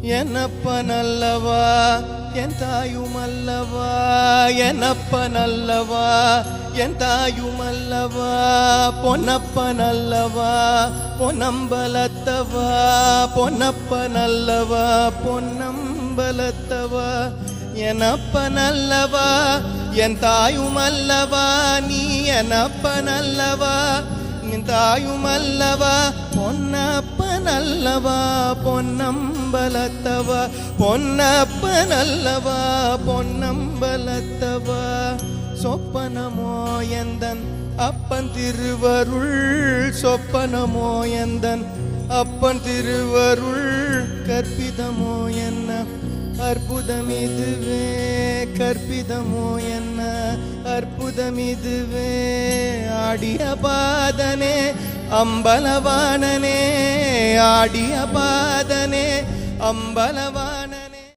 என்னப்பனல்லவா என் தாயுமல்லவா, என்னப்பனல்லவா என் தாயுமல்லவா, பொன்னப்பனல்லவா பொன்னம்பலத்தவா, பொன்னப்பனல்லவா பொன்னம்பலத்தவா, என்னப்பனல்லவா என் தாயுமல்லவா, நீ என்னப்பனல்லவா நின் தாயுமல்லவா, பொன்னப்பனல்லவா பொன்னம்பலத்தவா, பொன்னப்பனல்லவா பொன்னம்பலத்தவா. சொப்பனமோ எந்தன் அப்பன் திருவருள், சொப்பனமோ எந்தன் அப்பன் திருவருள், கற்பிதமோ என்ன அற்புதமிதுவே, கற்பிதமோ என்ன அற்புதமிதுவே. ஆடிய பாதனே அம்பலவாணனே, ஆடிய பாதனே அம்பலவாண